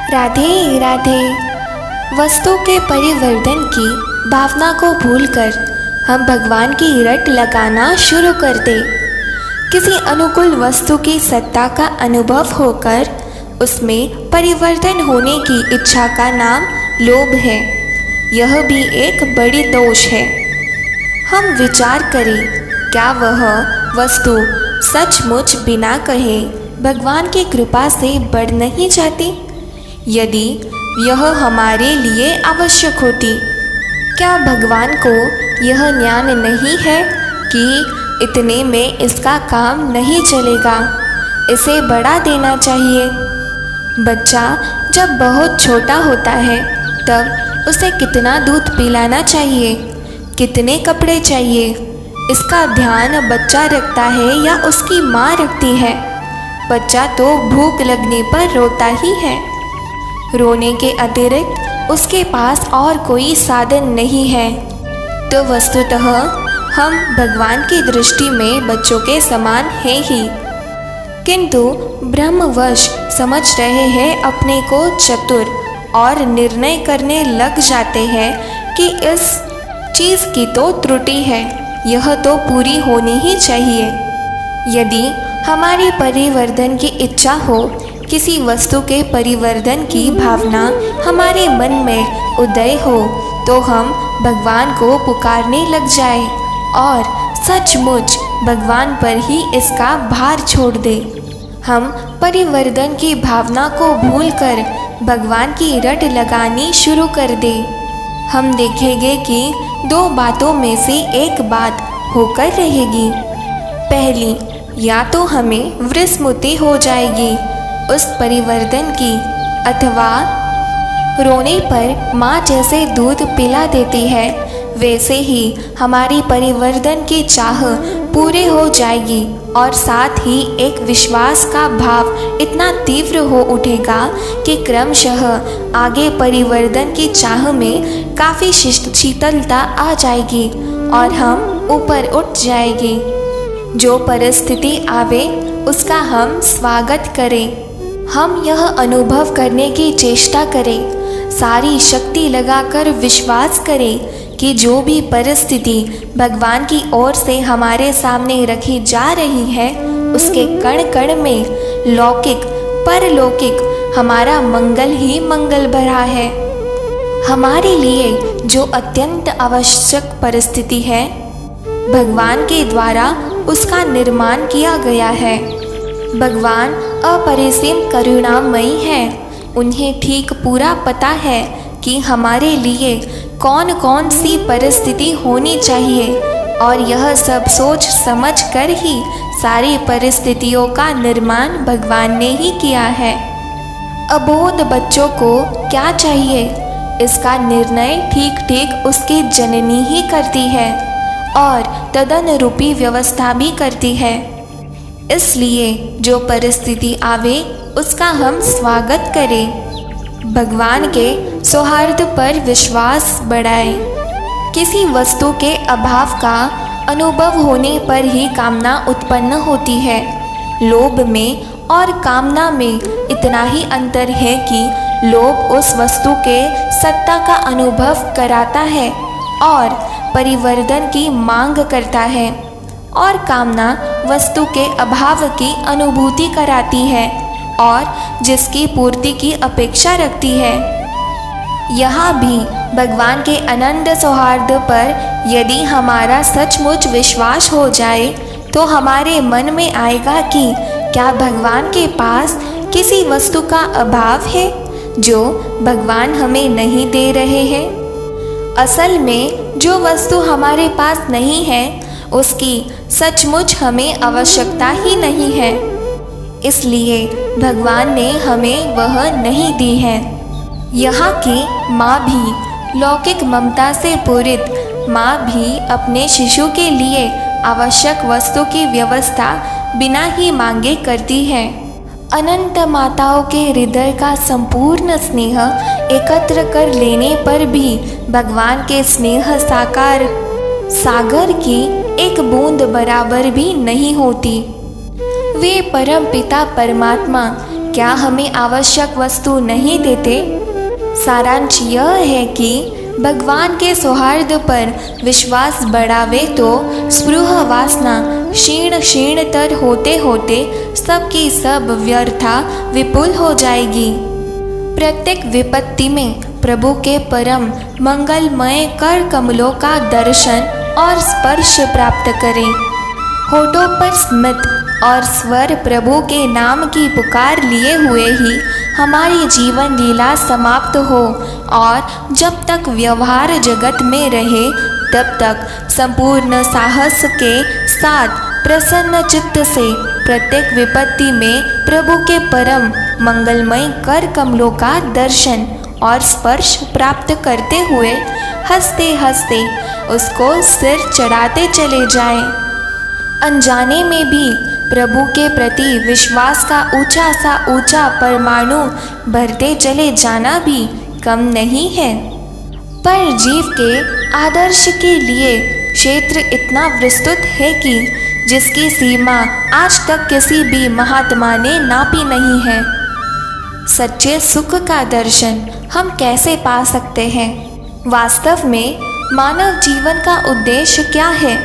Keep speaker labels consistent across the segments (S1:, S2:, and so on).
S1: राधे राधे। वस्तु के परिवर्तन की भावना को भूलकर हम भगवान की रट लगाना शुरू कर दें। किसी अनुकूल वस्तु की सत्ता का अनुभव होकर उसमें परिवर्तन होने की इच्छा का नाम लोभ है। यह भी एक बड़ी दोष है। हम विचार करें, क्या वह वस्तु सचमुच बिना कहे भगवान की कृपा से बढ़ नहीं जाती? यदि यह हमारे लिए आवश्यक होती, क्या भगवान को यह ज्ञान नहीं है कि इतने में इसका काम नहीं चलेगा, इसे बढ़ा देना चाहिए? बच्चा जब बहुत छोटा होता है तब उसे कितना दूध पिलाना चाहिए, कितने कपड़े चाहिए, इसका ध्यान बच्चा रखता है या उसकी माँ रखती है? बच्चा तो भूख लगने पर रोता ही है। रोने के अतिरिक्त उसके पास और कोई साधन नहीं है। तो वस्तुतः हम भगवान की दृष्टि में बच्चों के समान हैं ही, किंतु ब्रह्मवश समझ रहे हैं अपने को चतुर और निर्णय करने लग जाते हैं कि इस चीज़ की तो त्रुटि है, यह तो पूरी होनी ही चाहिए। यदि हमारी परिवर्तन की इच्छा हो, किसी वस्तु के परिवर्तन की भावना हमारे मन में उदय हो, तो हम भगवान को पुकारने लग जाए और सचमुच भगवान पर ही इसका भार छोड़ दे। हम परिवर्तन की भावना को भूलकर भगवान की रट लगानी शुरू कर दे। हम देखेंगे कि दो बातों में से एक बात होकर रहेगी। पहली, या तो हमें विस्मृति हो जाएगी उस परिवर्तन की, अथवा रोने पर माँ जैसे दूध पिला देती है वैसे ही हमारी परिवर्तन की चाह पूरे हो जाएगी और साथ ही एक विश्वास का भाव इतना तीव्र हो उठेगा कि क्रमशः आगे परिवर्तन की चाह में काफ़ी शीतलता आ जाएगी और हम ऊपर उठ जाएंगे। जो परिस्थिति आवे उसका हम स्वागत करें। हम यह अनुभव करने की चेष्टा करें, सारी शक्ति लगाकर विश्वास करें कि जो भी परिस्थिति भगवान की ओर से हमारे सामने रखी जा रही है उसके कण कण में लौकिक परलौकिक हमारा मंगल ही मंगल भरा है। हमारे लिए जो अत्यंत आवश्यक परिस्थिति है, भगवान के द्वारा उसका निर्माण किया गया है। भगवान अपरिसीम करुणामयी हैं। उन्हें ठीक पूरा पता है कि हमारे लिए कौन कौन सी परिस्थिति होनी चाहिए और यह सब सोच समझ कर ही सारी परिस्थितियों का निर्माण भगवान ने ही किया है। अबोध बच्चों को क्या चाहिए, इसका निर्णय ठीक ठीक उसकी जननी ही करती है और तदनुरूपी व्यवस्था भी करती है। इसलिए जो परिस्थिति आवे उसका हम स्वागत करें। भगवान के सौहार्द पर विश्वास बढ़ाएं। किसी वस्तु के अभाव का अनुभव होने पर ही कामना उत्पन्न होती है। लोभ में और कामना में इतना ही अंतर है कि लोभ उस वस्तु के सत्ता का अनुभव कराता है और परिवर्तन की मांग करता है, और कामना वस्तु के अभाव की अनुभूति कराती है और जिसकी पूर्ति की अपेक्षा रखती है। यहाँ भी भगवान के अनंत सौहार्द पर यदि हमारा सचमुच विश्वास हो जाए तो हमारे मन में आएगा कि क्या भगवान के पास किसी वस्तु का अभाव है जो भगवान हमें नहीं दे रहे हैं। असल में जो वस्तु हमारे पास नहीं है उसकी सचमुच हमें आवश्यकता ही नहीं है, इसलिए भगवान ने हमें वह नहीं दी है। यहाँ की माँ भी लौकिक ममता से पूरित माँ भी अपने शिशु के लिए आवश्यक वस्तु की व्यवस्था बिना ही मांगे करती है। अनंत माताओं के हृदय का संपूर्ण स्नेह एकत्र कर लेने पर भी भगवान के स्नेह सागर की एक बूंद बराबर भी नहीं होती। वे परम पिता परमात्मा क्या हमें आवश्यक वस्तु नहीं देते? सारांश यह है कि भगवान के सौहार्द पर विश्वास बढ़ावे तो स्पृह वासना क्षीण क्षीणतर होते होते सबकी सब व्यर्था विपुल हो जाएगी। प्रत्येक विपत्ति में प्रभु के परम मंगलमय कर कमलों का दर्शन और स्पर्श प्राप्त करें। होठों पर स्मित और स्वर प्रभु के नाम की पुकार लिए हुए ही हमारी जीवन लीला समाप्त हो और जब तक व्यवहार जगत में रहे तब तक संपूर्ण साहस के साथ प्रसन्न चित्त से प्रत्येक विपत्ति में प्रभु के परम मंगलमय कर कमलों का दर्शन और स्पर्श प्राप्त करते हुए हंसते हंसते उसको सिर चढ़ाते चले जाएं। अनजाने में भी प्रभु के प्रति विश्वास का ऊंचा सा ऊंचा परमाणु भरते चले जाना भी कम नहीं है। पर जीव के आदर्श के लिए क्षेत्र इतना विस्तृत है कि जिसकी सीमा आज तक किसी भी महात्मा ने नापी नहीं है। सच्चे सुख का दर्शन हम कैसे पा सकते हैं? वास्तव में मानव जीवन का उद्देश्य क्या है?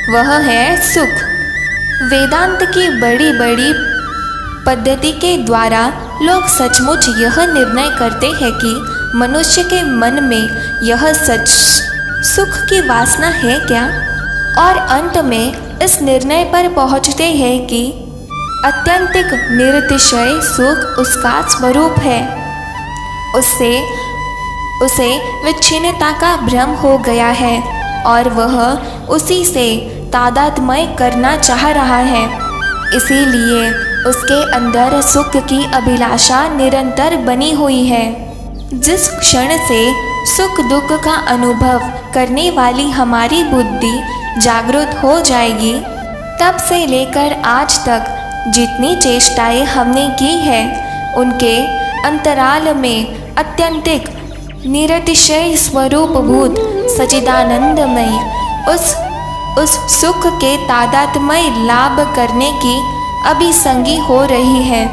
S1: वह है सुख। वेदांत की बड़ी बड़ी पद्धति के द्वारा लोग सचमुच यह निर्णय करते हैं कि मनुष्य के मन में यह सच सुख की वासना है क्या, और अंत में इस निर्णय पर पहुंचते हैं कि अत्यंतिक निरतिशय सुख उसका स्वरूप है। उसे विच्छिन्नता का भ्रम हो गया है और वह उसी से तादात्म्य करना चाह रहा है। इसीलिए उसके अंदर सुख की अभिलाषा निरंतर बनी हुई है। जिस क्षण से सुख दुख का अनुभव करने वाली हमारी बुद्धि जागृत हो जाएगी, तब से लेकर आज तक जितनी चेष्टाएं हमने की है उनके अंतराल में अत्यंतिक निरतिशय स्वरूपभूत सच्चिदानंदमय उस सुख के तादात्म्य लाभ करने की अभिसंगी हो रही है।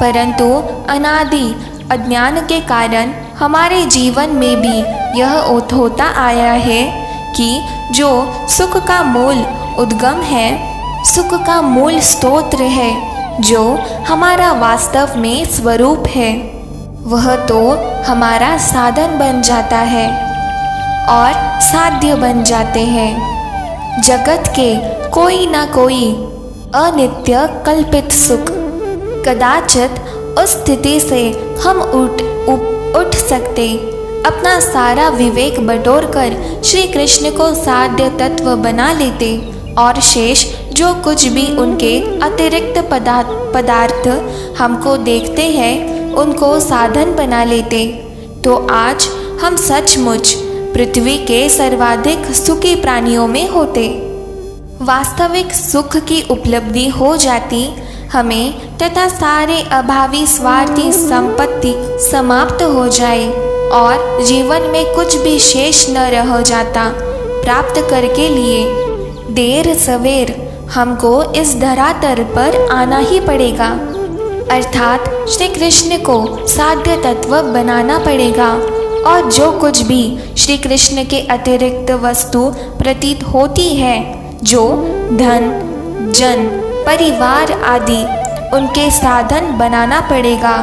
S1: परंतु अनादि अज्ञान के कारण हमारे जीवन में भी यह होता आया है कि जो सुख का मूल उद्गम है, सुख का मूल स्तोत्र है, जो हमारा वास्तव में स्वरूप है, वह तो हमारा साधन बन जाता है और साध्य बन जाते हैं। जगत के कोई ना कोई अनित्य कल्पित सुख, कदाचित उस स्थिति से हम उठ सकते, अपना सारा विवेक बटोर कर श्री कृष्ण को साध्य तत्व बना लेते और शेष जो कुछ भी उनके अतिरिक्त पदार्थ हमको देखते हैं उनको साधन बना लेते, तो आज हम सचमुच पृथ्वी के सर्वाधिक सुखी प्राणियों में होते। वास्तविक सुख की उपलब्धि हो जाती हमें तथा सारे अभावी स्वार्थी संपत्ति समाप्त हो जाए और जीवन में कुछ भी शेष न रह जाता। प्राप्त करके लिए देर सवेर हमको इस धरातल पर आना ही पड़ेगा, अर्थात श्री कृष्ण को साध्य तत्व बनाना पड़ेगा। और जो कुछ भी श्री कृष्ण के अतिरिक्त वस्तु प्रतीत होती है, जो धन जन परिवार आदि, उनके साधन बनाना पड़ेगा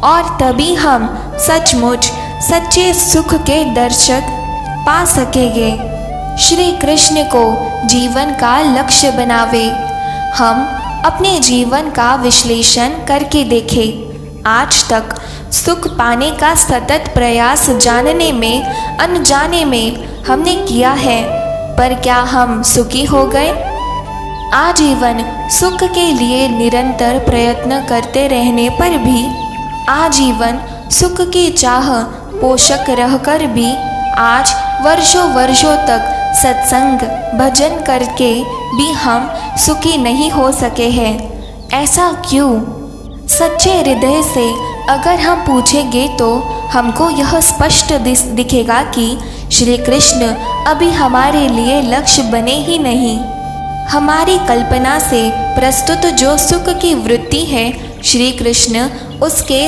S1: और तभी हम सचमुच सच्चे सुख के दर्शक पा सकेंगे। श्री कृष्ण को जीवन का लक्ष्य बनावे। हम अपने जीवन का विश्लेषण करके देखें। आज तक सुख पाने का सतत प्रयास जानने में अनजाने में हमने किया है, पर क्या हम सुखी हो गए? आजीवन सुख के लिए निरंतर प्रयत्न करते रहने पर भी, आजीवन सुख की चाह पोषक रहकर भी आज वर्षों वर्षों तक सत्संग भजन करके भी हम सुखी नहीं हो सके हैं। ऐसा क्यों? सच्चे हृदय से अगर हम पूछेंगे तो हमको यह स्पष्ट दिखेगा कि श्री कृष्ण अभी हमारे लिए लक्ष्य बने ही नहीं। हमारी कल्पना से प्रस्तुत जो सुख की वृत्ति है श्री कृष्ण उसके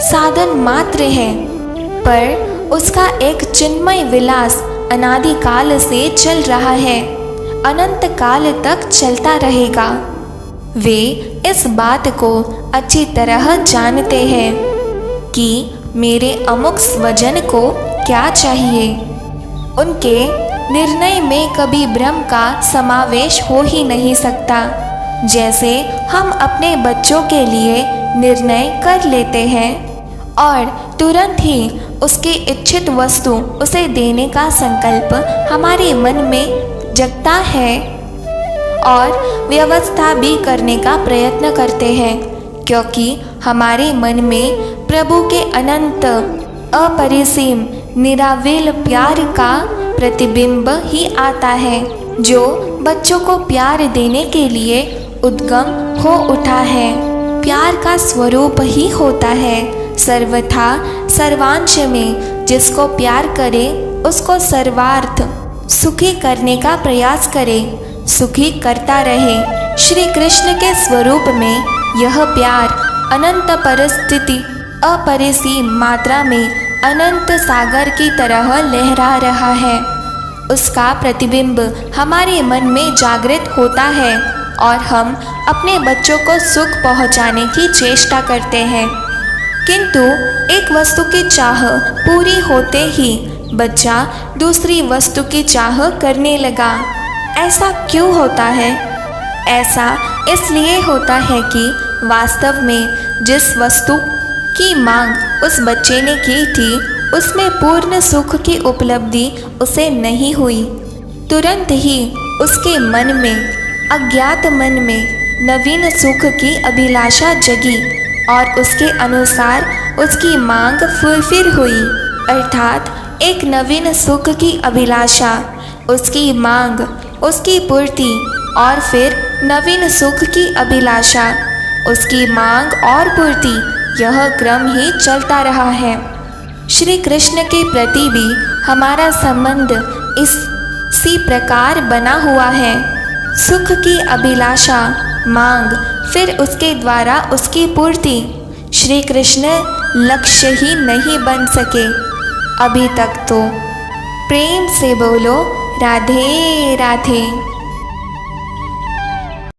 S1: साधन मात्र है, पर उसका एक चिन्मय विलास अनादिकाल से चल रहा है, अनंत काल तक चलता रहेगा। वे इस बात को अच्छी तरह जानते हैं कि मेरे अमुक स्वजन को क्या चाहिए। उनके निर्णय में कभी भ्रम का समावेश हो ही नहीं सकता। जैसे हम अपने बच्चों के लिए निर्णय कर लेते हैं और तुरंत ही उसकी इच्छित वस्तु उसे देने का संकल्प हमारे मन में जगता है और व्यवस्था भी करने का प्रयत्न करते हैं, क्योंकि हमारे मन में प्रभु के अनंत अपरिसीम निरावेल प्यार का प्रतिबिंब ही आता है, जो बच्चों को प्यार देने के लिए उद्गम हो उठा है। प्यार का स्वरूप ही होता है सर्वथा सर्वांश में। जिसको प्यार करे उसको सर्वार्थ सुखी करने का प्रयास करे, सुखी करता रहे। श्री कृष्ण के स्वरूप में यह प्यार अनंत परिस्थिति अपरिसीम मात्रा में अनंत सागर की तरह लहरा रहा है। उसका प्रतिबिंब हमारे मन में जागृत होता है और हम अपने बच्चों को सुख पहुंचाने की चेष्टा करते हैं, किंतु एक वस्तु की चाह पूरी होते ही बच्चा दूसरी वस्तु की चाह करने लगा। ऐसा क्यों होता है? ऐसा इसलिए होता है कि वास्तव में जिस वस्तु की मांग उस बच्चे ने की थी, उसमें पूर्ण सुख की उपलब्धि उसे नहीं हुई। तुरंत ही उसके मन में, अज्ञात मन में नवीन सुख की अभिलाषा जगी और उसके अनुसार उसकी मांग फुलफिल हुई, अर्थात एक नवीन सुख की अभिलाषा, उसकी मांग, उसकी पूर्ति और फिर नवीन सुख की अभिलाषा, उसकी मांग और पूर्ति, यह क्रम ही चलता रहा है। श्री कृष्ण के प्रति भी हमारा संबंध इसी प्रकार बना हुआ है। सुख की अभिलाषा, मांग, फिर उसके द्वारा उसकी पूर्ति। श्री कृष्ण लक्ष्य ही नहीं बन सके अभी तक तो। प्रेम से बोलो राधे राधे।